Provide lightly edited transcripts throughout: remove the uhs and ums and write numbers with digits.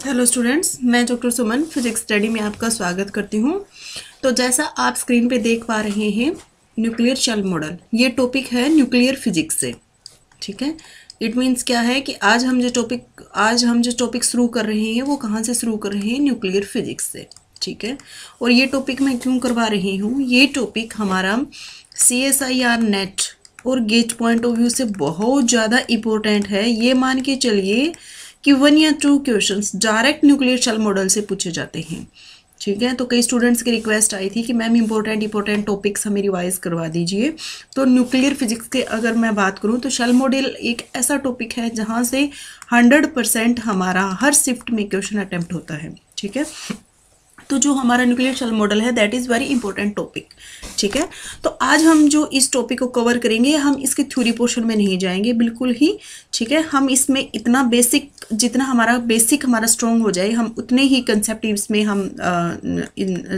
Hello students, मैं doctor सुमन physics study में आपका स्वागत करती हूँ। तो जैसा आप स्क्रीन पे देख पा रहे हैं, न्यूक्लियर शेल मॉडल ये टॉपिक है न्यूक्लियर फिजिक्स से। ठीक है, इट मीन्स क्या है कि आज हम जो टॉपिक शुरू कर रहे हैं वो कहाँ से शुरू कर रहे हैं? न्यूक्लियर फिजिक्स से। ठीक है, और ये टॉपिक मैं क्यों करवा रही हूँ? ये टॉपिक हमारा CSIR नेट और गेट पॉइंट ऑफ व्यू से बहुत ज़्यादा इम्पोर्टेंट है। ये मान के चलिए कि 1 या 2 questions direct nuclear shell model से पूछे जाते हैं। ठीक है, तो कई स्टूडेंट्स की रिक्वेस्ट आई थी कि मैम इंपॉर्टेंट टॉपिक्स हमें रिवाइज करवा दीजिए। तो न्यूक्लियर फिजिक्स के अगर मैं बात करूं तो शेल मॉडल एक ऐसा टॉपिक है जहां से 100% हमारा हर शिफ्ट में क्वेश्चन अटेम्प्ट होता है। ठीक है, तो जो हमारा न्यूक्लियर शेल मॉडल है that is very important topic. ठीक है, तो आज हम जो इस टॉपिक को कवर करेंगे, हम इसके थ्योरी पोर्शन में नहीं जाएंगे बिल्कुल ही। ठीक है, हम इसमें इतना बेसिक, जितना हमारा बेसिक हमारा स्ट्रॉन्ग हो जाए, हम उतने ही कंसेप्ट इसमें हम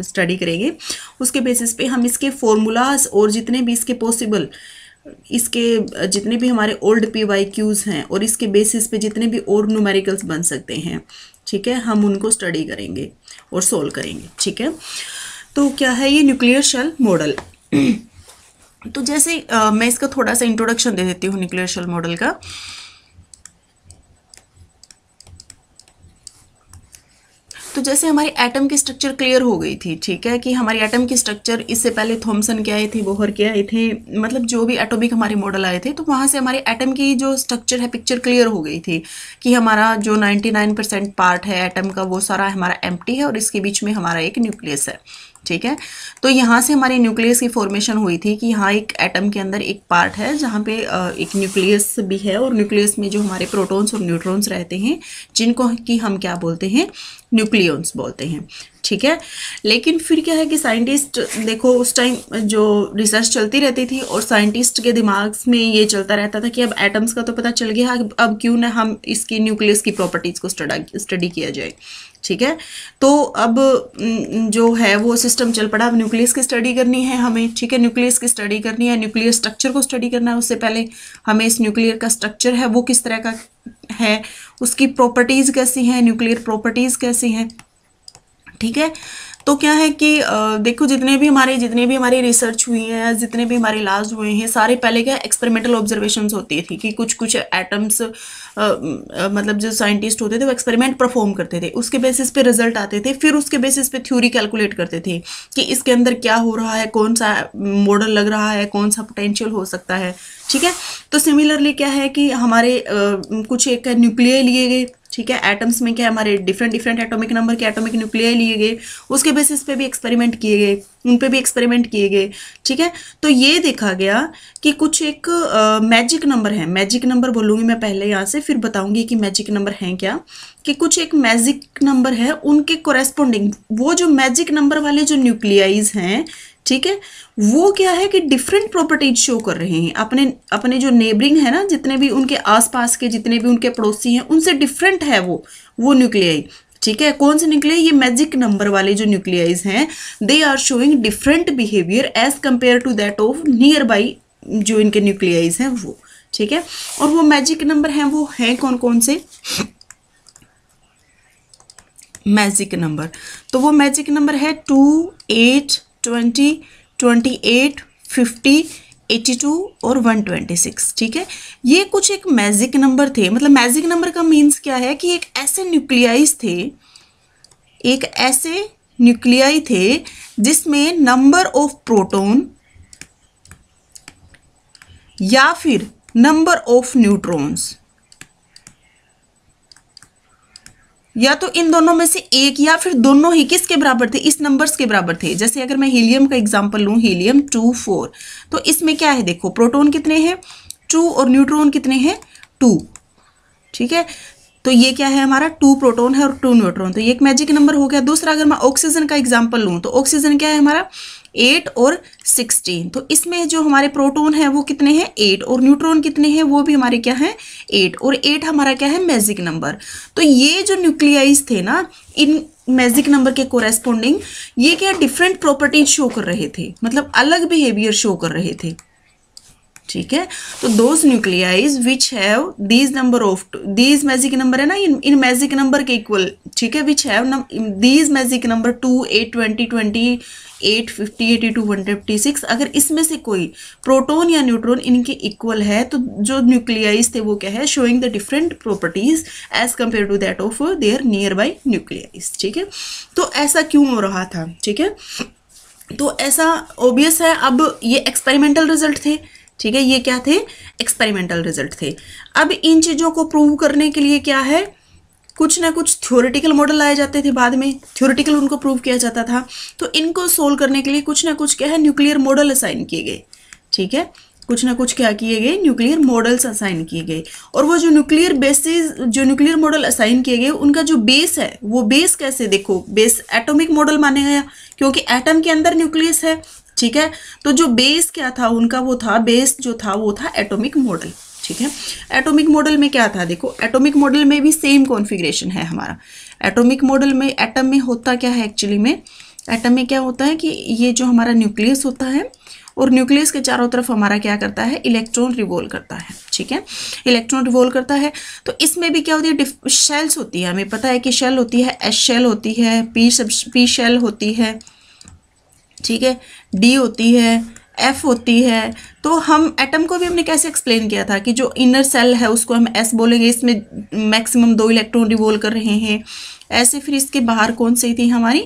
स्टडी करेंगे। उसके बेसिस पे हम इसके फॉर्मूलाज और जितने भी इसके पॉसिबल, इसके जितने भी हमारे ओल्ड PYQs हैं और इसके बेसिस पे जितने भी और न्यूमेरिकल्स बन सकते हैं, ठीक है, हम उनको स्टडी करेंगे और सोल्व करेंगे। ठीक है, तो क्या है ये न्यूक्लियर शेल मॉडल? तो जैसे मैं इसका थोड़ा सा इंट्रोडक्शन दे देती हूँ न्यूक्लियर शेल मॉडल का। तो जैसे हमारी एटम की स्ट्रक्चर क्लियर हो गई थी, ठीक है, कि हमारी एटम की स्ट्रक्चर, इससे पहले थॉमसन के आए थे, बोहर के आए थे, मतलब जो भी एटॉमिक हमारे मॉडल आए थे, तो वहाँ से हमारे एटम की जो स्ट्रक्चर है, पिक्चर क्लियर हो गई थी कि हमारा जो 99% पार्ट है एटम का वो सारा हमारा एम्प्टी है और इसके बीच में हमारा एक न्यूक्लियस है। ठीक है, तो यहाँ से हमारी न्यूक्लियस की फॉर्मेशन हुई थी कि यहाँ एक एटम के अंदर एक पार्ट है जहाँ पे एक न्यूक्लियस भी है और न्यूक्लियस में जो हमारे प्रोटॉन्स और न्यूट्रॉन्स रहते हैं, जिनको कि हम क्या बोलते हैं? न्यूक्लियॉन्स बोलते हैं। ठीक है, लेकिन फिर क्या है कि साइंटिस्ट, देखो उस टाइम जो रिसर्च चलती रहती थी और साइंटिस्ट के दिमाग में ये चलता रहता था कि अब एटम्स का तो पता चल गया, अब क्यों ना हम इसकी न्यूक्लियस की प्रॉपर्टीज़ को स्टडी किया जाए। ठीक है, तो अब जो है वो सिस्टम चल पड़ा, अब न्यूक्लियस की स्टडी करनी है हमें। ठीक है, न्यूक्लियस की स्टडी करनी है, न्यूक्लियर स्ट्रक्चर को स्टडी करना है। उससे पहले हमें इस न्यूक्लियर का स्ट्रक्चर है वो किस तरह का है, उसकी प्रॉपर्टीज़ कैसी हैं, न्यूक्लियर प्रॉपर्टीज़ कैसी हैं। ठीक है, तो क्या है कि देखो जितने भी हमारी रिसर्च हुई है, जितने भी हमारे लास्ट हुए हैं, सारे पहले क्या एक्सपेरिमेंटल ऑब्जर्वेशंस होती थी कि कुछ एटम्स, मतलब जो साइंटिस्ट होते थे वो एक्सपेरिमेंट परफॉर्म करते थे, उसके बेसिस पे रिजल्ट आते थे, फिर उसके बेसिस पे थ्योरी कैलकुलेट करते थे कि इसके अंदर क्या हो रहा है, कौन सा मॉडल लग रहा है, कौन सा पोटेंशियल हो सकता है। ठीक है, तो सिमिलरली क्या है कि हमारे कुछ एक न्यूक्लियर लिए गए। ठीक है, एटम्स में क्या है, हमारे डिफरेंट एटॉमिक नंबर के एटॉमिक न्यूक्लियर लिए गए, उसके बेसिस पे भी एक्सपेरिमेंट किए गए, उन पे भी एक्सपेरिमेंट किए गए। ठीक है, तो ये देखा गया कि कुछ एक मैजिक नंबर है, मैजिक नंबर बोलूँगी मैं पहले यहाँ से, फिर बताऊंगी कि मैजिक नंबर हैं क्या, कि कुछ एक मैजिक नंबर है, उनके कोरेस्पोंडिंग वो जो मैजिक नंबर वाले जो न्यूक्लियाइज हैं, ठीक है, वो क्या है कि डिफरेंट प्रॉपर्टीज शो कर रहे हैं अपने जो नेबरिंग है ना, जितने भी उनके आसपास के जितने भी उनके पड़ोसी हैं, उनसे डिफरेंट है वो न्यूक्लियाई। ठीक है, कौन से न्यूक्लियाई? ये मैजिक नंबर वाले जो न्यूक्लियाइज हैं, they are showing different behaviour as compare to that of nearby जो इनके न्यूक्लियाइज हैं वो। ठीक है, और वो मैजिक नंबर हैं, वो हैं कौन कौन से मैजिक नंबर? तो वो मैजिक नंबर है 2, 8, 20, 28, 50, 82 और 126। ठीक है, ये कुछ एक मैजिक नंबर थे। मतलब मैजिक नंबर का मीन्स क्या है कि एक ऐसे न्यूक्लियाई थे जिसमें नंबर ऑफ प्रोटॉन या फिर नंबर ऑफ न्यूट्रॉन्स, या तो इन दोनों में से एक या फिर दोनों ही किसके बराबर थे? इस नंबर्स के बराबर थे। जैसे अगर मैं हीलियम का एग्जांपल लूं, हीलियम 2, 4, तो इसमें क्या है, देखो प्रोटॉन कितने हैं? 2 और न्यूट्रॉन कितने हैं? 2। ठीक है, तो ये क्या है, हमारा 2 प्रोटॉन है और 2 न्यूट्रॉन, तो ये एक मैजिक नंबर हो गया। दूसरा अगर मैं ऑक्सीजन का एग्जाम्पल लूँ तो ऑक्सीजन क्या है हमारा? 8 और 16, तो इसमें जो हमारे प्रोटॉन है वो कितने हैं? 8, और न्यूट्रॉन कितने हैं? वो भी हमारे क्या है? 8, और 8 हमारा क्या है? Magic number. तो ये जो न्यूक्लियाइज थे ना, इन मैजिक नंबर के कोरेस्पोंडिंग, ये क्या डिफरेंट प्रॉपर्टीज शो कर रहे थे, मतलब अलग बिहेवियर शो कर रहे थे। ठीक है। तो those nuclides which have these number of, these magic number है ना, इन मैजिक नंबर के इक्वल, ठीक है, which have these magic number 2, 8, 20, 28, 50, 82, 156, अगर इसमें से कोई प्रोटॉन या न्यूट्रॉन इनके इक्वल है तो जो न्यूक्लियाइज थे वो क्या है, showing the different properties as compare to that of their nearby nuclides, ठीक है। तो ऐसा क्यों हो रहा था, ठीक है, तो ऐसा ऑब्वियस है। अब ये एक्सपेरिमेंटल रिजल्ट थे, ठीक है, ये क्या थे, एक्सपेरिमेंटल रिजल्ट थे। अब इन चीज़ों को प्रूव करने के लिए क्या है, कुछ ना कुछ थ्योरेटिकल मॉडल लाए जाते थे, बाद में थ्योरेटिकल उनको प्रूव किया जाता था। तो इनको सोल्व करने के लिए कुछ ना कुछ क्या है, न्यूक्लियर मॉडल असाइन किए गए, ठीक है, कुछ ना कुछ क्या किए गए, न्यूक्लियर मॉडल्स असाइन किए गए। और वो जो न्यूक्लियर बेसिस, जो न्यूक्लियर मॉडल असाइन किए गए, उनका जो बेस है, वो बेस कैसे, देखो बेस एटॉमिक मॉडल माने गया क्योंकि एटम के अंदर न्यूक्लियस है, ठीक है। तो जो बेस क्या था उनका, वो था, बेस जो था वो था एटॉमिक मॉडल, ठीक है। एटॉमिक मॉडल में क्या था, देखो एटॉमिक मॉडल में भी सेम कॉन्फ़िगरेशन है हमारा। एटॉमिक मॉडल में एटम में होता क्या है, एक्चुअली में एटम में क्या होता है कि ये जो हमारा न्यूक्लियस होता है और न्यूक्लियस के चारों तरफ हमारा क्या करता है, इलेक्ट्रॉन रिवॉल्व करता है, ठीक है, इलेक्ट्रॉन रिवॉल्व करता है। तो इसमें भी क्या होती है, शेल्स होती है, हमें पता है कि शेल होती है, एस शेल होती है, पी शेल होती है, ठीक है, डी होती है, एफ होती है। तो हम एटम को भी हमने कैसे एक्सप्लेन किया था कि जो इनर सेल है उसको हम एस बोलेंगे, इसमें मैक्सिमम 2 इलेक्ट्रॉन रिवॉल्व कर रहे हैं ऐसे। फिर इसके बाहर कौन सी थी हमारी,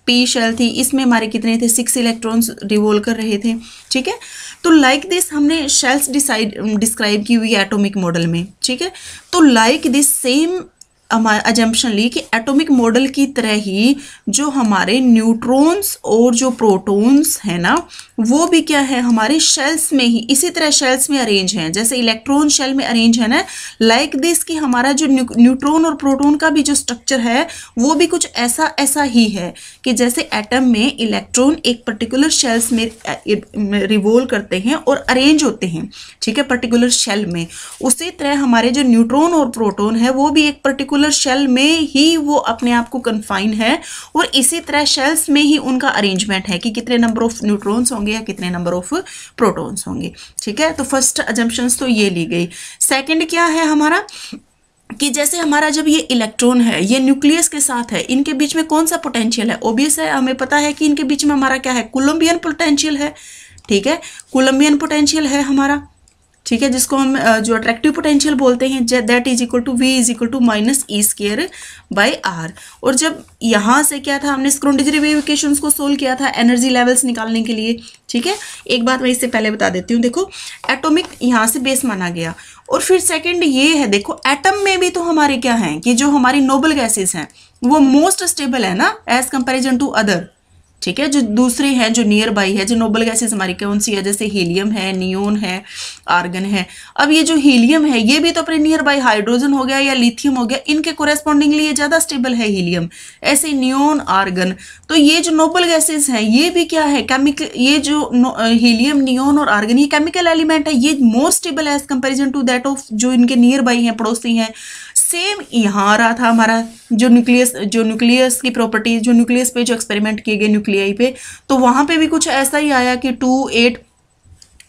पी शेल थी, इसमें हमारे कितने थे, 6 इलेक्ट्रॉन्स रिवॉल्व कर रहे थे, ठीक है। तो लाइक दिस हमने शेल्स डिस्क्राइब की हुई है एटॉमिक मॉडल में, ठीक है। तो लाइक दिस सेम हमारा अजम्पशन ली कि एटॉमिक मॉडल की तरह ही जो हमारे न्यूट्रॉन्स और जो प्रोटॉन्स हैं ना, वो भी क्या है, हमारे शेल्स में ही इसी तरह शेल्स में अरेंज हैं, जैसे इलेक्ट्रॉन शेल में अरेंज है ना, लाइक दिस कि हमारा जो न्यूट्रॉन और प्रोटॉन का भी जो स्ट्रक्चर है वो भी कुछ ऐसा ऐसा ही है कि जैसे एटम में इलेक्ट्रॉन एक पर्टिकुलर शेल्स में रिवॉल्व करते हैं और अरेंज होते हैं, ठीक है, पर्टिकुलर शेल में, उसी तरह हमारे जो न्यूट्रॉन और प्रोटॉन है वो भी एक पर्टिकुलर शेल में ही वो अपने आप को कन्फाइन है और इसी तरह शेल्स में ही उनका अरेंजमेंट है कि कितने नंबर ऑफ न्यूट्रॉन्स होंगे या कितने नंबर ऑफ प्रोटॉन्स होंगे, ठीक है। तो फर्स्ट अजम्पशंस तो ये ली गई। सेकंड क्या है हमारा कि जैसे हमारा जब ये इलेक्ट्रॉन है ये न्यूक्लियस के साथ है, इनके बीच में कौन सा पोटेंशियल है, ऑब्वियस है, हमें पता है कि इनके बीच में हमारा क्या है, कोलम्बियन पोटेंशियल है, ठीक है, कोलम्बियन पोटेंशियल है हमारा, ठीक है, जिसको हम जो अट्रैक्टिव पोटेंशियल बोलते हैं, that is equal to V is equal to minus e square by r. और जब यहाँ से क्या था, हमने स्क्रोडिंगर वेव इक्वेशंस को सोल्व किया था एनर्जी लेवल्स निकालने के लिए, ठीक है। एक बात मैं इससे पहले बता देती हूँ, देखो एटॉमिक यहाँ से बेस माना गया और फिर सेकंड ये है, देखो एटम में भी तो हमारे क्या हैं कि जो हमारी नोबल गैसेस हैं वो मोस्ट स्टेबल है ना एज कंपेरिजन टू अदर, ठीक है। जो दूसरे हैं जो नियर बाई है, जो नोबल गैसेस हमारी कौन सी है, जैसे हीलियम है, नियोन है, आर्गन है। अब ये जो हीलियम है ये भी तो अपने नियर बाई हाइड्रोजन हो गया या लिथियम हो गया, इनके कोरेस्पॉन्डिंगली ये ज़्यादा स्टेबल है हीलियम, ऐसे नियोन, आर्गन। तो ये जो नोबल गैसेस हैं ये भी क्या है, केमिकल, ये जो हीलियम, नियोन और आर्गन ये केमिकल एलिमेंट है, ये मोर स्टेबल है as comparison to that of जो इनके नियर बाई हैं, पड़ोसी हैं। सेम यहाँ आ रहा था हमारा जो न्यूक्लियस की प्रॉपर्टी, जो न्यूक्लियस पे जो एक्सपेरिमेंट किए गए न्यूक्लियाई पे, तो वहाँ पे भी कुछ ऐसा ही आया कि 2, 8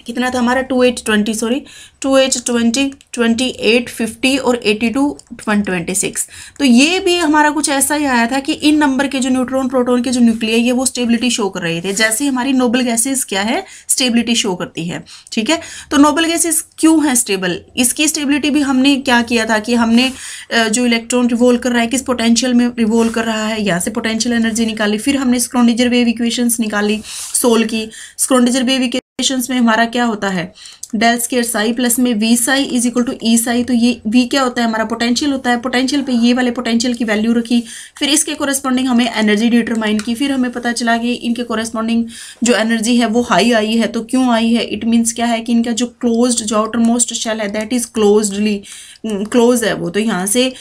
कितना था हमारा, 2, 8, 20 सॉरी 2, 8, 20, 28, 50 और 82, 126। तो ये भी हमारा कुछ ऐसा ही आया था कि इन नंबर के जो न्यूट्रॉन प्रोटॉन के जो न्यूक्लियाई है वो स्टेबिलिटी शो कर रहे थे, जैसे हमारी नोबल गैसेस क्या है, स्टेबिलिटी शो करती है, ठीक है। तो नोबल गैसेस क्यों है स्टेबल, इसकी स्टेबिलिटी भी हमने क्या किया था कि हमने जो इलेक्ट्रॉन रिवॉल्व कर रहा है किस पोटेंशियल में रिवॉल्व कर रहा है, यहाँ से पोटेंशियल एनर्जी निकाली, फिर हमने स्क्रोडिंगर वेव इक्वेशंस निकाली, सोल्व की। स्क्रोडिंगर वेव इक्वेशंस में हमारा क्या होता है, डेल स्क्वायर साई प्लस में V psi is equal to E psi. तो ये वी क्या होता है, हमारा पोटेंशियल होता है, पोटेंशियल पे ये वाले पोटेंशियल की वैल्यू रखी, फिर इसके कोरेस्पॉन्डिंग हमें एनर्जी डिटरमाइन की, फिर हमें पता चला कि इनके कोरेस्पॉन्डिंग जो एनर्जी है वो हाई आई है। तो क्यों आई है, इट मीन्स क्या है कि इनका जो क्लोज्ड, जो आउटर मोस्ट शेल है दैट इज क्लोज्डली क्लोज है वो, तो यहाँ से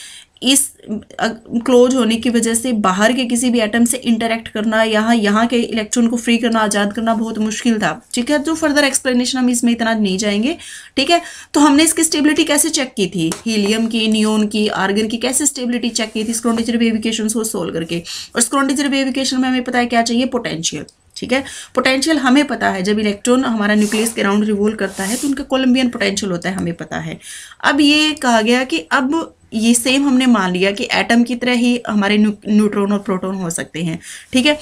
इस क्लोज होने की वजह से बाहर के किसी भी एटम से इंटरेक्ट करना, यहाँ के इलेक्ट्रॉन को फ्री करना, आज़ाद करना बहुत मुश्किल था, ठीक है। तो फर्दर एक्सप्लेनेशन हम इसमें इतना नहीं जाएंगे, ठीक है। तो हमने इसकी स्टेबिलिटी कैसे चेक की थी, हीलियम की, नियोन की, आर्गन की कैसे स्टेबिलिटी चेक की थी, स्क्रोडिंगर वेव इक्वेशन को सोल्व करके। और स्क्रोडिंगर वेव इक्वेशन में हमें पता है क्या चाहिए, पोटेंशियल, ठीक है। पोटेंशियल हमें पता है, जब इलेक्ट्रॉन हमारा न्यूक्लियस के अराउंड रिवॉल्व करता है तो उनका कोलम्बियन पोटेंशियल होता है, हमें पता है। अब ये कहा गया कि अब ये सेम हमने मान लिया कि एटम की तरह ही हमारे न्यूट्रॉन और प्रोटॉन हो सकते हैं, ठीक है।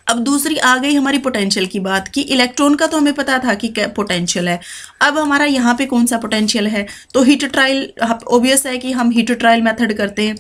अब दूसरी आ गई हमारी पोटेंशियल की बात, कि इलेक्ट्रॉन का तो हमें पता था कि क्या पोटेंशियल है। अब हमारा यहाँ पे कौन सा पोटेंशियल है, तो हीट ट्रायल, ऑब्वियस है कि हम हीट ट्रायल मेथड करते हैं,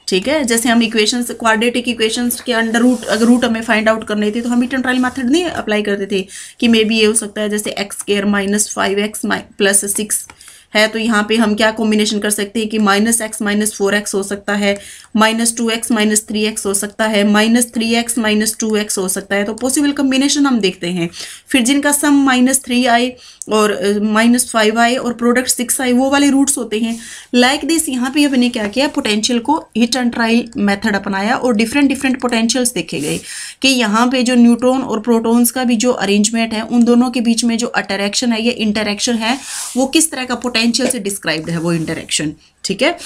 ठीक है। जैसे हम इक्वेशंस, क्वाड्रेटिक इक्वेशंस के अंडर रूट, अगर रूट हमें फाइंड आउट करनी थी तो हम हीट ट्रायल मेथड नहीं अप्लाई करते थे कि मे बी ये हो सकता है जैसे x² -5x + 6 है, तो यहाँ पे हम क्या कॉम्बिनेशन कर सकते हैं कि -x -4x हो सकता है, -2x -3x हो सकता है, -3x -2x हो सकता है। तो पॉसिबल कॉम्बिनेशन हम देखते हैं, फिर जिनका सम -3 आए और -5 आए और प्रोडक्ट 6 आए, वो वाले रूट्स होते हैं। लाइक दिस यहाँ पे हमने क्या किया, पोटेंशियल को हिट एंड ट्रायल मेथड अपनाया और डिफरेंट पोटेंशियल्स देखे गए कि यहाँ पे जो न्यूट्रॉन और प्रोटॉन्स का भी जो अरेंजमेंट है, उन दोनों के बीच में जो अट्रैक्शन है या इंटरेक्शन है, वो किस तरह का पोटेंशियल से डिस्क्राइब्ड है वो इंटरेक्शन, ठीक है।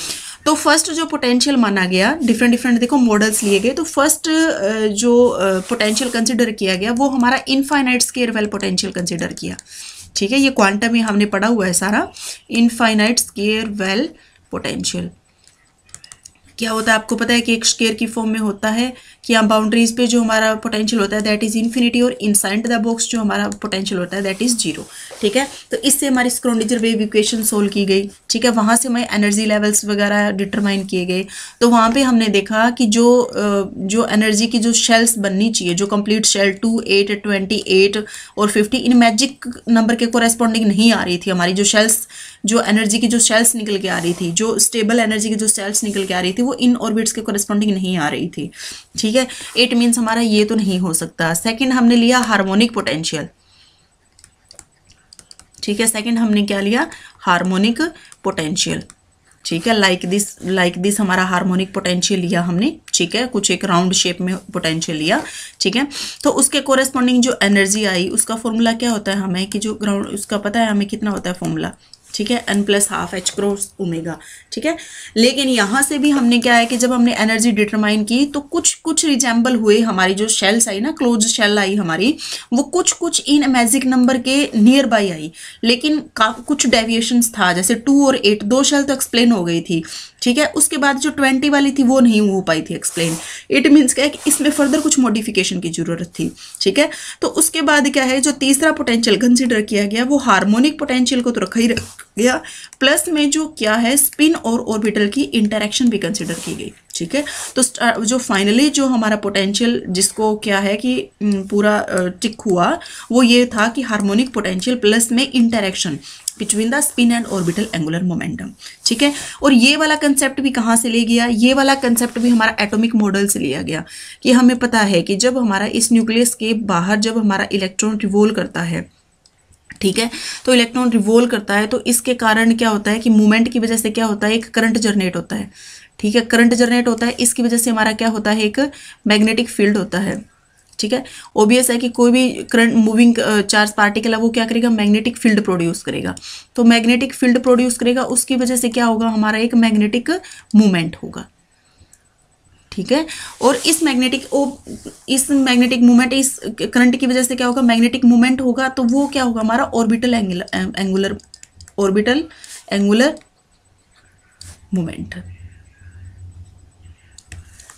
तो फर्स्ट जो पोटेंशियल माना गया, डिफरेंट देखो मॉडल्स लिए गए, तो फर्स्ट जो पोटेंशियल कंसिडर किया गया वो हमारा infinite square well potential consider किया, ठीक है। ये क्वांटम में हमने पढ़ा हुआ है सारा, इनफाइनाइट स्केयर वेल पोटेंशियल क्या होता है, आपको पता है कि एक स्केयर की फॉर्म में होता है कि हम बाउंड्रीज पे जो हमारा पोटेंशियल होता है दैट इज इन्फिनिटी, और इनसाइड द बॉक्स जो हमारा पोटेंशियल होता है दैट इज 0, ठीक है। तो इससे हमारी स्क्रोडिंजर वेव इक्वेशन सोल्व की गई, ठीक है। वहाँ से हमें एनर्जी लेवल्स वगैरह डिटरमाइन किए गए। तो वहाँ पे हमने देखा कि जो एनर्जी की जो शेल्स बननी चाहिए, जो कंप्लीट शेल 2, 8, 28 और 50 इन मैजिक नंबर के कोरेस्पॉन्डिंग नहीं आ रही थी। हमारी जो शेल्स, जो एनर्जी की जो शेल्स निकल के आ रही थी, जो स्टेबल एनर्जी की जो शेल्स निकल के आ रही थी, वो इन ऑर्बिट्स के कोरेस्पॉन्डिंग नहीं आ रही थी, ठीक है। इट मीन्स हमारा ये तो नहीं हो सकता। सेकंड हमने लिया हार्मोनिक पोटेंशियल, ठीक है। सेकंड हमने क्या लिया, हार्मोनिक पोटेंशियल, ठीक है। लाइक दिस हमारा हार्मोनिक पोटेंशियल लिया हमने, ठीक है। कुछ एक राउंड शेप में पोटेंशियल लिया, ठीक है। तो उसके कोरेस्पॉन्डिंग जो एनर्जी आई, उसका फॉर्मूला क्या होता है हमें, कि जो ग्राउंड, उसका पता है हमें कितना होता है फॉर्मूला, ठीक है, n+12 h×ω, ठीक है। लेकिन यहाँ से भी हमने क्या है कि जब हमने एनर्जी डिटरमाइन की तो कुछ रिजेंबल हुए, हमारी जो शेल्स आई ना, क्लोज शेल आई हमारी, वो कुछ इन मैजिक नंबर के नियर बाई आई, लेकिन कुछ डेविएशंस था, जैसे 2 और 8, 2 शेल तो एक्सप्लेन हो गई थी, ठीक है। उसके बाद जो 20 वाली थी वो नहीं हो पाई थी एक्सप्लेन। इट मीन्स क्या है कि इसमें फर्दर कुछ मॉडिफिकेशन की जरूरत थी, ठीक है। तो उसके बाद क्या है, जो तीसरा पोटेंशियल कंसिडर किया गया वो हार्मोनिक पोटेंशियल को तो रखा ही गया, प्लस में जो क्या है स्पिन और ऑर्बिटल की इंटरेक्शन भी कंसिडर की गई, ठीक है। तो जो फाइनली जो हमारा पोटेंशियल जिसको क्या है कि पूरा टिक हुआ, वो ये था कि हार्मोनिक पोटेंशियल प्लस में interaction between the spin and orbital angular momentum, ठीक है। और ये वाला कंसेप्ट भी कहाँ से ले गया, ये वाला कंसेप्ट भी हमारा एटॉमिक मॉडल से लिया गया, कि हमें पता है कि जब हमारा इस न्यूक्लियस के बाहर जब हमारा इलेक्ट्रॉन रिवॉल्व करता है, ठीक है, तो इलेक्ट्रॉन रिवॉल्व करता है, तो इसके कारण क्या होता है कि मूवमेंट की वजह से क्या होता है, एक करंट जनरेट होता है, ठीक है। करंट जनरेट होता है, इसकी वजह से हमारा क्या होता है, एक मैग्नेटिक फील्ड होता है, ठीक है। ओबियस है कि कोई भी करंट मूविंग चार्ज पार्टिकल है वो क्या करेगा, मैग्नेटिक फील्ड प्रोड्यूस करेगा। तो मैग्नेटिक फील्ड प्रोड्यूस करेगा, उसकी वजह से क्या होगा, हमारा एक मैग्नेटिक मूवमेंट होगा, ठीक है। और इस मैग्नेटिक मूवमेंट, इस करंट की वजह से क्या होगा, मैग्नेटिक मूवमेंट होगा, तो वो क्या होगा, हमारा ऑर्बिटल एंगुलर मूवमेंट,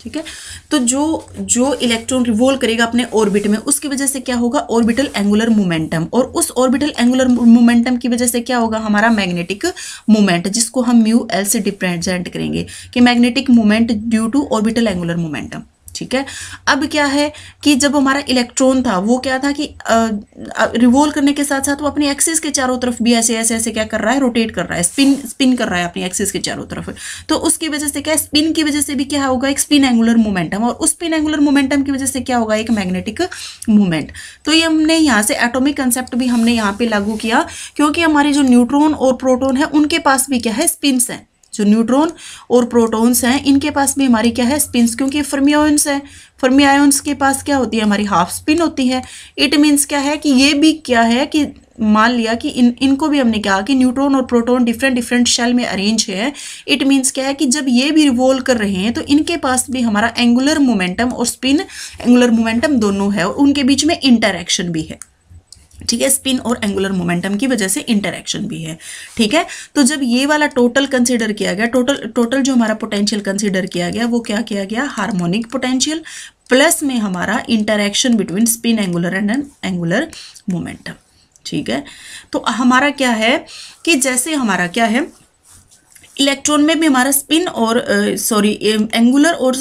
ठीक है। तो जो इलेक्ट्रॉन रिवॉल्व करेगा अपने ऑर्बिट में, उसकी वजह से क्या होगा, ऑर्बिटल एंगुलर मोमेंटम, और उस ऑर्बिटल एंगुलर मोमेंटम की वजह से क्या होगा, हमारा मैग्नेटिक मोमेंट, जिसको हम μL से रिप्रेजेंट करेंगे कि magnetic moment due to orbital angular momentum, ठीक है। अब क्या है कि जब हमारा इलेक्ट्रॉन था वो क्या था कि रिवॉल्व करने के साथ साथ वो अपनी एक्सिस के चारों तरफ भी ऐसे क्या कर रहा है, रोटेट कर रहा है, स्पिन कर रहा है अपनी एक्सिस के चारों तरफ। तो उसकी वजह से क्या, स्पिन की वजह से भी क्या होगा, एक स्पिन एंगुलर मोमेंटम, और उस स्पिन एंगुलर मोमेंटम की वजह से क्या होगा, एक मैग्नेटिक मूवमेंट। तो ये हमने यहाँ से एटॉमिक कंसेप्ट भी हमने यहाँ पे लागू किया, क्योंकि हमारे जो न्यूट्रॉन और प्रोटॉन है उनके पास भी क्या है, स्पिन्स हैं। जो न्यूट्रॉन और प्रोटॉन्स हैं इनके पास भी हमारी क्या है, स्पिन्स, क्योंकि फर्मी आयंस है, फर्मी आयंस के पास क्या होती है, हमारी हाफ स्पिन होती है। इट मीन्स क्या है कि ये भी क्या है कि मान लिया कि इनको भी हमने कहा कि न्यूट्रॉन और प्रोटॉन डिफरेंट डिफरेंट शेल में अरेंज है, इट मीन्स क्या है कि जब ये भी रिवॉल्व कर रहे हैं तो इनके पास भी हमारा एंगुलर मोमेंटम और स्पिन एंगुलर मोमेंटम दोनों है और उनके बीच में इंटरैक्शन भी है, ठीक है, स्पिन और एंगुलर मोमेंटम की वजह से इंटरैक्शन भी है, ठीक है। तो जब ये वाला टोटल कंसीडर किया गया, टोटल जो हमारा पोटेंशियल कंसीडर किया गया वो क्या किया गया, हार्मोनिक पोटेंशियल प्लस में हमारा interaction between spin angular and angular momentum, ठीक है। तो हमारा क्या है कि जैसे हमारा क्या है, इलेक्ट्रॉन में भी हमारा स्पिन और एंगुलर और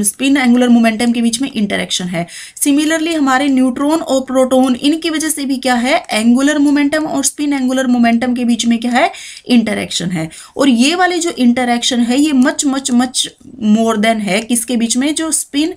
स्पिन एंगुलर मोमेंटम के बीच में इंटरेक्शन है। सिमिलरली हमारे न्यूट्रॉन और प्रोटॉन, इनकी वजह से भी क्या है, एंगुलर मोमेंटम और स्पिन एंगुलर मोमेंटम के बीच में क्या है, इंटरेक्शन है। और ये वाले जो इंटरेक्शन है ये much much much more than है किसके बीच में, जो स्पिन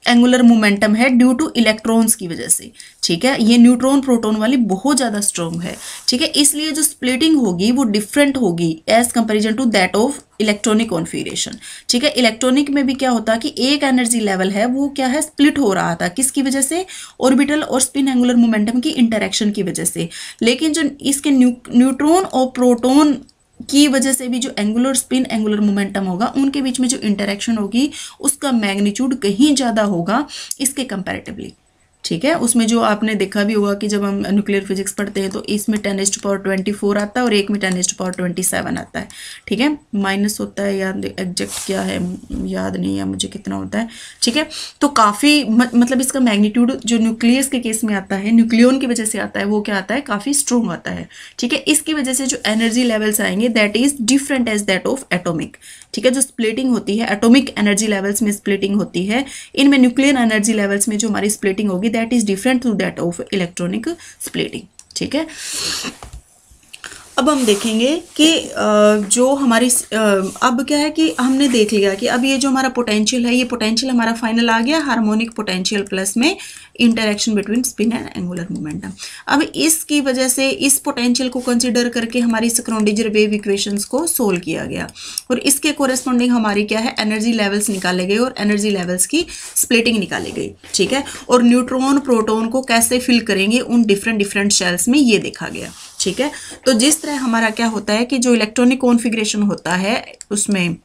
एंगुलर मोमेंटम है ड्यू टू इलेक्ट्रॉन्स की वजह से, ठीक है। ये न्यूट्रॉन प्रोटॉन वाली बहुत ज़्यादा स्ट्रॉन्ग है, ठीक है। इसलिए जो स्प्लिटिंग होगी वो डिफरेंट होगी as comparison to that of electronic configuration, ठीक है। इलेक्ट्रॉनिक में भी क्या होता कि एक एनर्जी लेवल है वो क्या है, स्प्लिट हो रहा था, किसकी वजह से, ऑर्बिटल और स्पिन एंगुलर मोमेंटम की इंटरेक्शन की वजह से। लेकिन जो इसके न्यूट्रॉन और प्रोटॉन की वजह से भी जो एंगुलर स्पिन एंगुलर मोमेंटम होगा उनके बीच में जो इंटरेक्शन होगी उसका मैग्नीट्यूड कहीं ज़्यादा होगा इसके कंपैरेटिवली, ठीक है। उसमें जो आपने देखा भी होगा कि जब हम न्यूक्लियर फिजिक्स पढ़ते हैं तो इसमें 10⁻24 आता है और एक में 10⁻27 आता है, ठीक है। माइनस होता है या एग्जैक्ट क्या है याद नहीं है मुझे कितना होता है, ठीक है। तो काफ़ी मतलब इसका मैग्नीट्यूड जो न्यूक्लियस के केस में आता है, न्यूक्लियन की वजह से आता है, वो क्या आता है, काफ़ी स्ट्रॉन्ग आता है, ठीक है। इसकी वजह से जो एनर्जी लेवल्स आएंगे that is different as that of atomic, ठीक है। जो स्प्लिटिंग होती है एटॉमिक एनर्जी लेवल्स में स्प्लिटिंग होती है, इनमें न्यूक्लियर एनर्जी लेवल्स में जो हमारी स्प्लिटिंग होगी that is different to that of electronic splitting, ठीक है। अब हम देखेंगे कि जो हमारी अब क्या है कि हमने देख लिया कि अब ये जो हमारा पोटेंशियल है, ये पोटेंशियल हमारा फाइनल आ गया हार्मोनिक पोटेंशियल प्लस में interaction between spin and angular momentum. अब इसकी वजह से इस पोटेंशियल को कंसीडर करके हमारी स्क्रोडिंगर वेव इक्वेशंस को सोल्व किया गया और इसके कोरेस्पॉन्डिंग हमारी क्या है, एनर्जी लेवल्स निकाले गए और एनर्जी लेवल्स की स्प्लिटिंग निकाली गई, ठीक है। और न्यूट्रॉन प्रोटॉन को कैसे फिल करेंगे उन डिफरेंट डिफरेंट शेल्स में ये देखा गया, ठीक है। तो जिस तरह हमारा क्या होता है कि जो इलेक्ट्रॉनिक कॉन्फ़िगरेशन होता है उसमें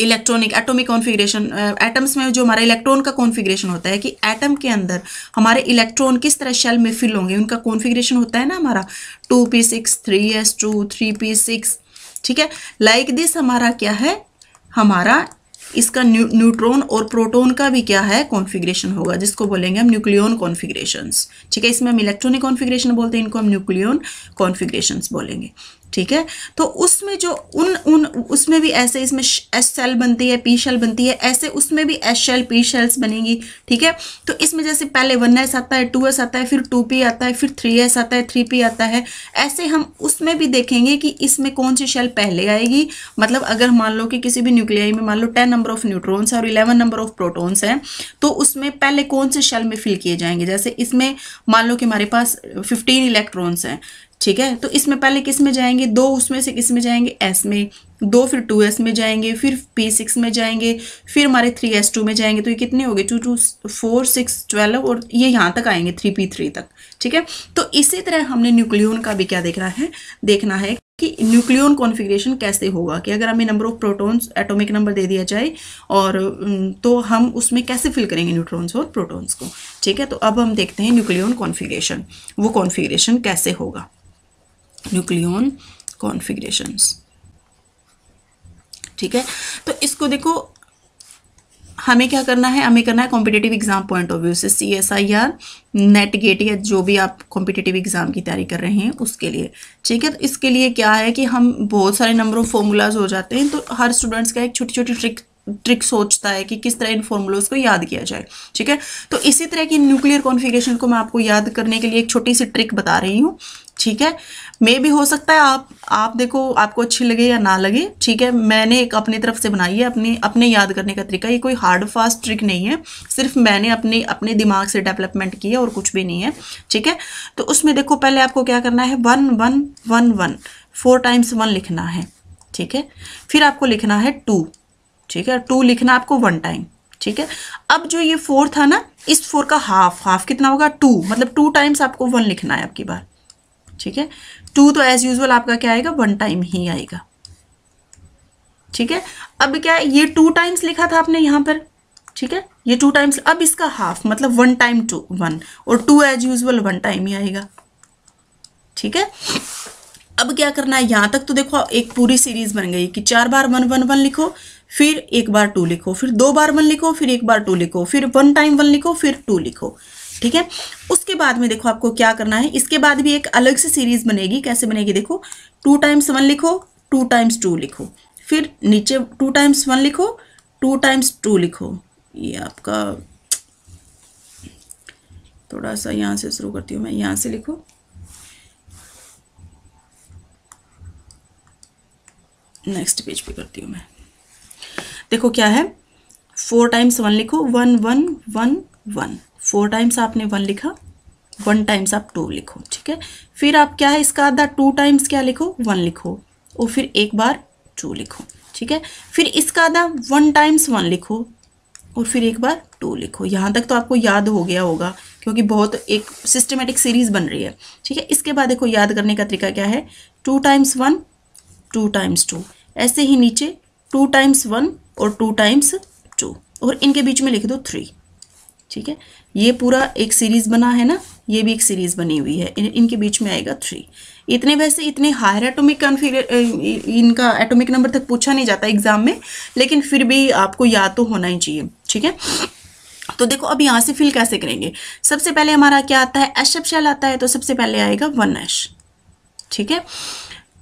इलेक्ट्रॉनिक एटॉमिक कॉन्फ़िगरेशन, एटम्स में जो हमारा इलेक्ट्रॉन का कॉन्फ़िगरेशन होता है कि एटम के अंदर हमारे इलेक्ट्रॉन किस तरह शेल में फिल होंगे, उनका कॉन्फ़िगरेशन होता है ना हमारा 2p6 3s2 3p6, ठीक है। लाइक दिस हमारा क्या है, हमारा इसका न्यूट्रॉन और प्रोटॉन का भी क्या है कॉन्फ़िगरेशन होगा, जिसको बोलेंगे हम न्यूक्लियन कॉन्फ़िगरेशंस, ठीक है। इसमें हम इलेक्ट्रॉनिक कॉन्फ़िगरेशन बोलते हैं, इनको हम न्यूक्लियन कॉन्फ़िगरेशंस बोलेंगे, ठीक है। तो उसमें जो उसमें भी ऐसे इसमें एस शेल बनती है, पी शेल बनती है, ऐसे उसमें भी एस शेल पी शेल्स बनेंगी, ठीक है। तो इसमें जैसे पहले 1s आता है, 2s आता है, फिर 2p आता है, फिर 3s आता है, 3p आता है, ऐसे हम उसमें भी देखेंगे कि इसमें कौन सी शेल पहले आएगी। मतलब अगर मान लो कि किसी भी न्यूक्लियाई में मान लो 10 नंबर ऑफ न्यूट्रॉन्स और 11 नंबर ऑफ प्रोटॉन्स हैं, तो उसमें पहले कौन से शेल में फिल किए जाएंगे। जैसे इसमें मान लो कि हमारे पास 15 इलेक्ट्रॉन्स हैं, ठीक है। तो इसमें पहले किस में जाएंगे, 2 उसमें से किस में जाएंगे, s में, 2 फिर 2s में जाएंगे, फिर p6 में जाएंगे, फिर हमारे 3s2 में जाएंगे। तो ये कितने हो गए, 2 2 4 6 12 और ये यहाँ तक आएंगे 3p3 तक, ठीक है। तो इसी तरह हमने न्यूक्लियन का भी क्या देखना है कि न्यूक्लियन कॉन्फ़िगरेशन कैसे होगा, कि अगर हमें number of protons atomic number दे दिया जाए और तो हम उसमें कैसे फिल करेंगे न्यूट्रॉन्स और प्रोटॉन्स को, ठीक है। तो अब हम देखते हैं न्यूक्लियन कॉन्फ़िगरेशन, वो कॉन्फ़िगरेशन कैसे होगा, न्यूक्लियन कॉन्फ़िगरेशंस, ठीक है। तो इसको देखो हमें क्या करना है, हमें करना है competitive exam point of view से, CSIR नेट गेट या जो भी आप कॉम्पिटिटिव एग्जाम की तैयारी कर रहे हैं उसके लिए, ठीक है। तो इसके लिए क्या है कि हम बहुत सारे नंबर ऑफ फॉर्मूलाज हो जाते हैं, तो हर स्टूडेंट्स का एक छोटी छोटी ट्रिक सोचता है कि किस तरह इन फॉर्मूलोज को याद किया जाए, ठीक है। तो इसी तरह की न्यूक्लियर कॉन्फ़िगरेशन को मैं आपको याद करने के लिए एक छोटी सी ट्रिक बता रही हूँ, ठीक है। मे भी हो सकता है आप देखो आपको अच्छी लगे या ना लगे, ठीक है। मैंने एक अपनी तरफ से बनाई है अपने याद करने का तरीका, ये कोई हार्ड फास्ट ट्रिक नहीं है, सिर्फ मैंने अपने दिमाग से डेवलपमेंट की है और कुछ भी नहीं है, ठीक है। तो उसमें देखो पहले आपको क्या करना है, 1 1 1 1 4 टाइम्स 1 लिखना है, ठीक है। फिर आपको लिखना है 2, ठीक है, 2 लिखना आपको 1 टाइम, ठीक है। अब जो ये 4 था ना, इस 4 का हाफ कितना होगा 2, मतलब 2 टाइम्स आपको 1 लिखना है आपकी बार, ठीक है। 2 तो एज यूजुअल आपका क्या आएगा, 1 टाइम ही आएगा। ठीक है, अब क्या है, ये 2 टाइम्स लिखा था आपने यहाँ पर, ठीक है, ये 2 टाइम्स, अब इसका हाफ मतलब 1 टाइम 2 1, और 2 एज यूजुअल 1 टाइम ही आएगा। ठीक है, अब क्या करना है, यहां तक तो देखो एक पूरी सीरीज बन गई कि 4 बार 1 1 1 लिखो, फिर 1 बार 2 लिखो, फिर 2 बार 1 लिखो, फिर 1 बार 2 लिखो, फिर 1 टाइम 1 लिखो, फिर 2 लिखो। ठीक है, उसके बाद में देखो आपको क्या करना है, इसके बाद भी एक अलग से सीरीज बनेगी। कैसे बनेगी देखो, 2 टाइम्स 1 लिखो, 2 टाइम्स 2 लिखो, फिर नीचे 2 टाइम्स 1 लिखो, 2 टाइम्स 2 लिखो। ये आपका थोड़ा सा यहाँ से शुरू करती हूँ मैं, यहाँ से लिखो, नेक्स्ट पेज पे करती हूँ मैं। देखो क्या है, 4 टाइम्स 1 लिखो, 1 1 1 1, 4 टाइम्स आपने 1 लिखा, 1 टाइम्स आप 2 लिखो। ठीक है, फिर आप क्या है, इसका आधा 2 टाइम्स क्या लिखो, 1 लिखो, और फिर 1 बार 2 लिखो। ठीक है, फिर इसका आधा 1 टाइम्स 1 लिखो, और फिर 1 बार 2 लिखो। यहाँ तक तो आपको याद हो गया होगा, क्योंकि बहुत एक सिस्टमेटिक सीरीज बन रही है। ठीक है, इसके बाद देखो याद करने का तरीका क्या है, 2 टाइम्स 1 2 टाइम्स 2, ऐसे ही नीचे 2 टाइम्स 1 और 2 टाइम्स 2, और इनके बीच में लिख दो 3। ठीक है, ये पूरा एक सीरीज बना है ना, ये भी एक सीरीज बनी हुई है, इनके बीच में आएगा 3। इतने वैसे इतने हायर एटॉमिक इनका एटॉमिक नंबर तक पूछा नहीं जाता एग्जाम में, लेकिन फिर भी आपको याद तो होना ही चाहिए। ठीक है, तो देखो अब यहाँ से फिल कैसे करेंगे। सबसे पहले हमारा क्या आता है, एश शेल आता है, तो सबसे पहले आएगा 1 एश। ठीक है,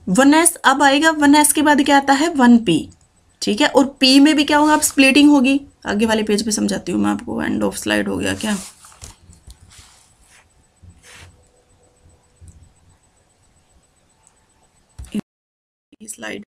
1s अब आएगा, 1s के बाद क्या आता है 1p। ठीक है, और p में भी क्या होगा, अब स्प्लिटिंग होगी। आगे वाले पेज पे समझाती हूँ मैं आपको, एंड ऑफ स्लाइड हो गया क्या, स्लाइड।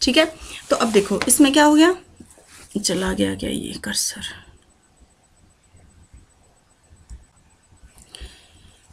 ठीक है, तो अब देखो इसमें क्या हो गया, चला गया क्या ये कर्सर।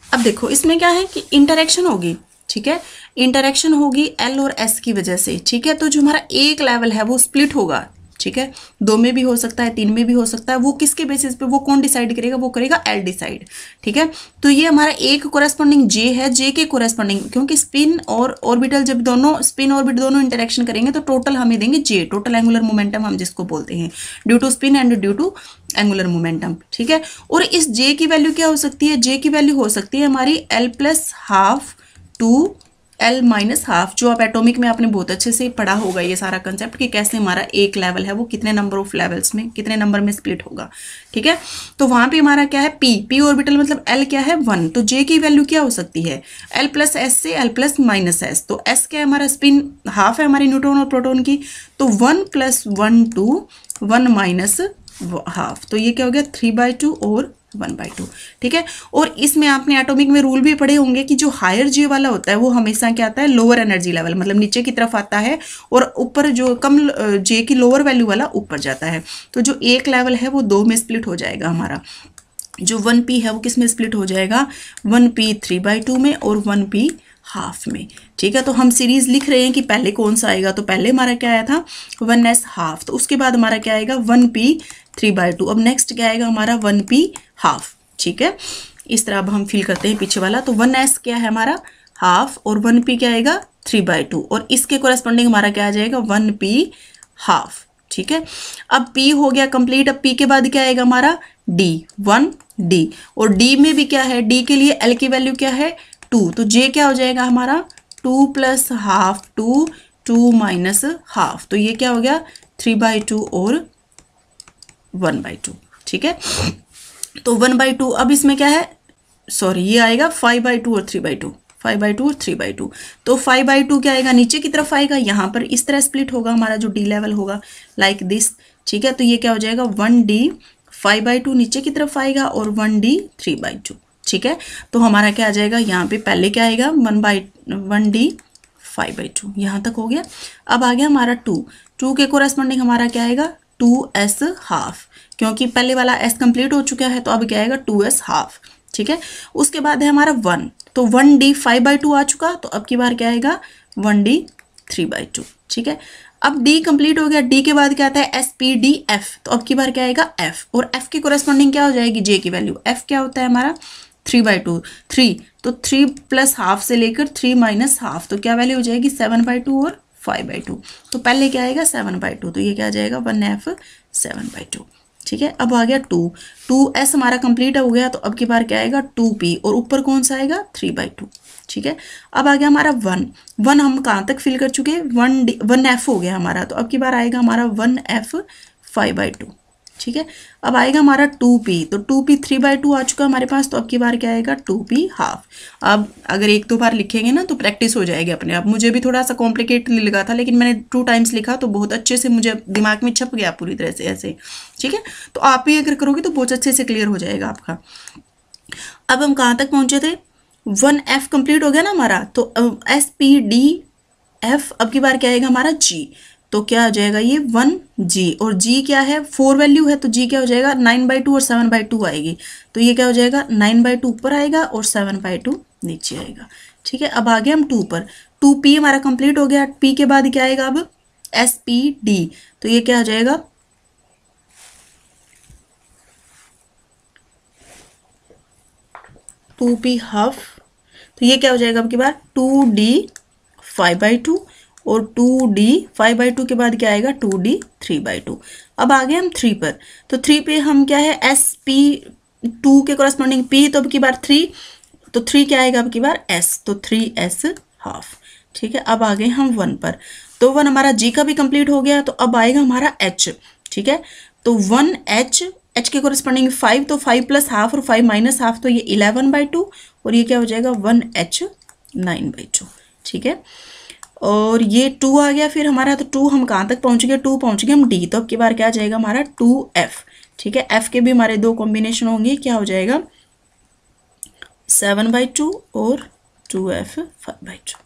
अब देखो इसमें क्या है कि इंटरेक्शन होगी। ठीक है, इंटरेक्शन होगी एल और एस की वजह से। ठीक है, तो जो हमारा एक लेवल है वो स्प्लिट होगा। ठीक है, 2 में भी हो सकता है, 3 में भी हो सकता है, वो किसके बेसिस पे, वो कौन डिसाइड करेगा, वो करेगा एल डिसाइड। ठीक है, तो ये हमारा एक कोरेस्पॉन्डिंग जे है, जे के कोरेस्पॉन्डिंग, क्योंकि स्पिन और ऑर्बिटल जब दोनों स्पिन ऑर्बिट दोनों इंटरेक्शन करेंगे तो टोटल हमें देंगे जे, टोटल एंगुलर मोमेंटम हम जिसको बोलते हैं, due to spin and due to angular momentum. ठीक है, और इस जे की वैल्यू क्या हो सकती है, जे की वैल्यू हो सकती है हमारी l plus half to l minus half, जो आप एटॉमिक में आपने बहुत अच्छे से पढ़ा होगा ये सारा कंसेप्ट कि कैसे हमारा एक लेवल है वो कितने नंबर ऑफ लेवल्स में, कितने नंबर में स्प्लिट होगा। ठीक है, तो वहां पे हमारा क्या है, पी ऑर्बिटल मतलब एल क्या है 1, तो जे की वैल्यू क्या हो सकती है, एल प्लस एस से एल प्लस माइनस एस। तो एस क्या है हमारा, स्पिन हाफ है हमारी न्यूट्रॉन और प्रोटॉन की, तो 1 + 1 2 1 माइनस हाफ, तो ये क्या हो गया 3/2 और 1/2। ठीक है, और इसमें आपने एटॉमिक में रूल भी पढ़े होंगे कि जो हायर जे वाला होता है वो हमेशा क्या आता है, लोअर एनर्जी लेवल, मतलब नीचे की तरफ आता है, और ऊपर जो कम जे की लोअर वैल्यू वाला ऊपर जाता है। तो जो एक लेवल है वो 2 में स्प्लिट हो जाएगा हमारा, जो 1p है वो किस में स्प्लिट हो जाएगा, 1p 3/2 में और 1p हाफ में। ठीक है, तो हम सीरीज लिख रहे हैं कि पहले कौन सा आएगा, तो पहले हमारा क्या आया था 1s हाफ, तो उसके बाद हमारा क्या आएगा 1p 3/2, अब नेक्स्ट क्या आएगा हमारा 1p हाफ। ठीक है, इस तरह अब हम फिल करते हैं पीछे वाला, तो 1s क्या है हमारा हाफ, और 1p क्या आएगा 3/2, और इसके कोरेस्पॉन्डिंग हमारा क्या आ जाएगा 1p हाफ। ठीक है, अब p हो गया कंप्लीट, अब p के बाद क्या आएगा हमारा d 1d, और d में भी क्या है, d के लिए l की वैल्यू क्या है 2, तो j क्या हो जाएगा हमारा 2 + हाफ 2 2 माइनस हाफ, तो ये क्या हो गया 3/2 और 1/2। ठीक है, तो 1/2, अब इसमें क्या है, सॉरी ये आएगा 5/2 और 3/2, 5/2 और 3/2, तो 5/2 क्या आएगा नीचे की तरफ आएगा, यहाँ पर इस तरह स्प्लिट होगा हमारा जो डी लेवल होगा लाइक दिस। ठीक है, तो ये क्या हो जाएगा 1d 5/2 नीचे की तरफ आएगा और 1d 3/2। ठीक है। तो हमारा क्या आ जाएगा, यहाँ पे पहले क्या आएगा 1/1d 5/2, यहाँ तक हो गया। अब आ गया हमारा 2 के कोरेस्पॉन्डिंग हमारा क्या आएगा 2s हाफ, क्योंकि पहले वाला s कंप्लीट हो चुका है तो अब क्या आएगा 2s हाफ, ठीक है। उसके बाद है हमारा 1, तो 1d 5/2 आ चुका, तो अब की बार क्या आएगा 1d 3/2, ठीक है। अब d कंप्लीट हो गया, d के बाद क्या आता है SPDF, तो अब की बार क्या आएगा f, और f की कोरेस्पॉन्डिंग क्या हो जाएगी j की वैल्यू, f क्या होता है हमारा 3/2, 3 तो 3 प्लस हाफ से लेकर 3 माइनस हाफ, तो क्या वैल्यू हो जाएगी 7/2 और 5/2, तो पहले क्या आएगा 7/2, तो ये क्या आ जाएगा 1f 7/2, ठीक है। अब आ गया 2s हमारा कंप्लीट हो गया, तो अब की बार क्या आएगा 2p, और ऊपर कौन सा आएगा 3/2, ठीक है। अब आ गया हमारा 1 हम कहाँ तक फिल कर चुके हैं 1f हो गया हमारा, तो अब की बार आएगा हमारा 1f 5/2, ठीक है। अब आएगा हमारा 2p, तो 2p 3/2 आ चुका हमारे पास, तो अब की बार क्या आएगा 2p हाफ। अब अगर एक दो बार लिखेंगे ना तो प्रैक्टिस हो जाएगी अपने आप। मुझे भी थोड़ा सा कॉम्प्लिकेटेड लगा था, लेकिन मैंने 2 टाइम्स लिखा तो बहुत अच्छे से मुझे दिमाग में छप गया पूरी तरह से ऐसे, ठीक है। तो आप भी अगर करोगे तो बहुत अच्छे से क्लियर हो जाएगा आपका। अब हम कहाँ तक पहुंचे थे 1f कंप्लीट हो गया ना हमारा, तो SPDF, अब की बार क्या आएगा हमारा g, तो क्या आ जाएगा ये 1g, और g क्या है 4 वैल्यू है, तो g क्या हो जाएगा 9/2 और 7/2 आएगी, तो ये क्या हो जाएगा 9/2 ऊपर आएगा और 7/2 नीचे आएगा, ठीक है। अब आ गए हम 2 पर, 2p हमारा कंप्लीट हो गया, p के बाद क्या आएगा अब SPD, तो ये क्या आ जाएगा 2p हाफ, तो ये क्या हो जाएगा अब की बार 2d 5/2, और 2d 5/2 के बाद क्या आएगा 2d 3/2। अब आ गए हम 3 पर, तो 3 पे हम क्या है SP2 के कोरस्पॉन्डिंग p, तो अब की बार 3, तो 3 क्या आएगा अब की बार s, तो 3s हाफ, ठीक है। अब आ गए हम 1 पर, तो 1 हमारा g का भी कंप्लीट हो गया, तो अब आएगा हमारा h, ठीक है। तो 1h, h के कोरस्पॉन्डिंग 5, तो 5 प्लस हाफ और 5 माइनस हाफ, तो ये 11/2, और ये क्या हो जाएगा 1h 9/2, ठीक है। और ये 2 आ गया फिर हमारा, तो 2 हम कहाँ तक पहुंच गए 2 पहुंच गए हम d, तो अब की बार क्या आ जाएगा हमारा 2f, ठीक है। f के भी हमारे 2 कॉम्बिनेशन होंगे, क्या हो जाएगा 7/2 और 2f 5/2,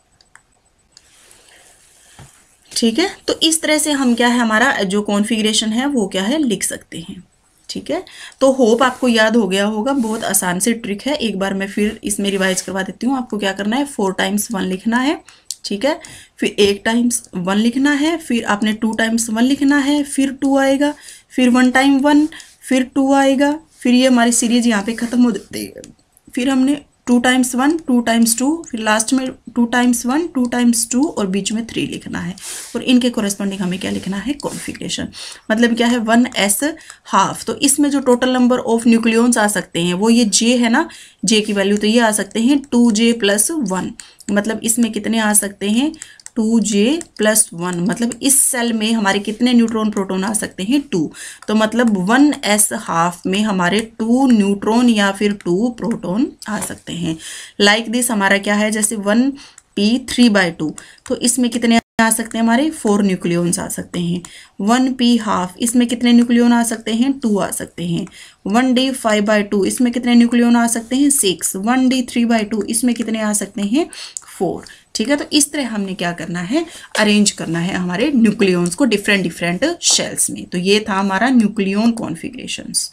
ठीक है। तो इस तरह से हम क्या है हमारा जो कॉन्फ़िगरेशन है वो क्या है लिख सकते हैं, ठीक है। तो होप आपको याद हो गया होगा, बहुत आसान सी ट्रिक है। एक बार मैं फिर इसमें रिवाइज करवा देती हूँ। आपको क्या करना है 4 टाइम्स 1 लिखना है, ठीक है। फिर 1 टाइम्स 1 लिखना है, फिर आपने 2 टाइम्स 1 लिखना है, फिर 2 आएगा, फिर 1 टाइम 1, फिर 2 आएगा, फिर ये हमारी सीरीज यहाँ पे खत्म हो जाती है। फिर हमने 2 टाइम्स 1, 2 टाइम्स 2, फिर लास्ट में 2 टाइम्स 1, 2 टाइम्स 2, और बीच में 3 लिखना है, और इनके कोरेस्पॉन्डिंग हमें क्या लिखना है कॉन्फ़िगरेशन, मतलब क्या है 1s हाफ। तो इसमें जो टोटल नंबर ऑफ न्यूक्लियॉन्स आ सकते हैं वो ये j है ना, j की वैल्यू तो ये आ सकते हैं 2j + 1, मतलब इसमें कितने आ सकते हैं 2j + 1, मतलब इस सेल में हमारे कितने न्यूट्रॉन प्रोटॉन आ सकते हैं 2, तो मतलब 1s हाफ में हमारे 2 न्यूट्रॉन या फिर 2 प्रोटॉन आ सकते हैं। लाइक दिस हमारा क्या है जैसे 1p 3/2, तो इसमें कितने आ सकते हैं हमारे 4 न्यूक्लियॉन्स आ सकते हैं। 1p हाफ, इसमें कितने न्यूक्लियॉन आ सकते हैं 2 आ सकते हैं। 1d 5/2, इसमें कितने न्यूक्लियॉन आ सकते हैं 6। 1d 3/2, इसमें कितने आ सकते हैं 4, ठीक है। तो इस तरह हमने क्या करना है अरेंज करना है हमारे न्यूक्लियॉन्स को डिफरेंट डिफरेंट शेल्स में। तो ये था हमारा न्यूक्लियॉन कॉन्फ़िगरेशंस,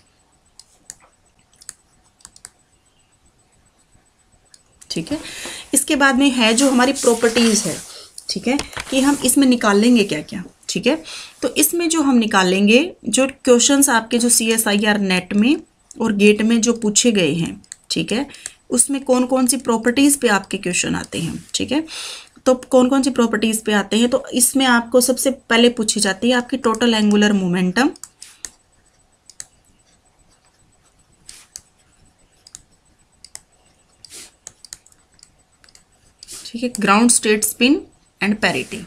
ठीक है। इसके बाद में है जो हमारी प्रॉपर्टीज है, ठीक है, कि हम इसमें निकाल लेंगे क्या क्या, ठीक है। तो इसमें जो हम निकालेंगे जो क्वेश्चंस आपके जो CSIR नेट में और गेट में जो पूछे गए हैं, ठीक है, उसमें कौन कौन सी प्रॉपर्टीज पे आपके क्वेश्चन आते हैं, ठीक है। तो कौन कौन सी प्रॉपर्टीज पे आते हैं, तो इसमें आपको सबसे पहले पूछी जाती है आपकी टोटल एंगुलर मोमेंटम, ठीक है, ground state spin and parity,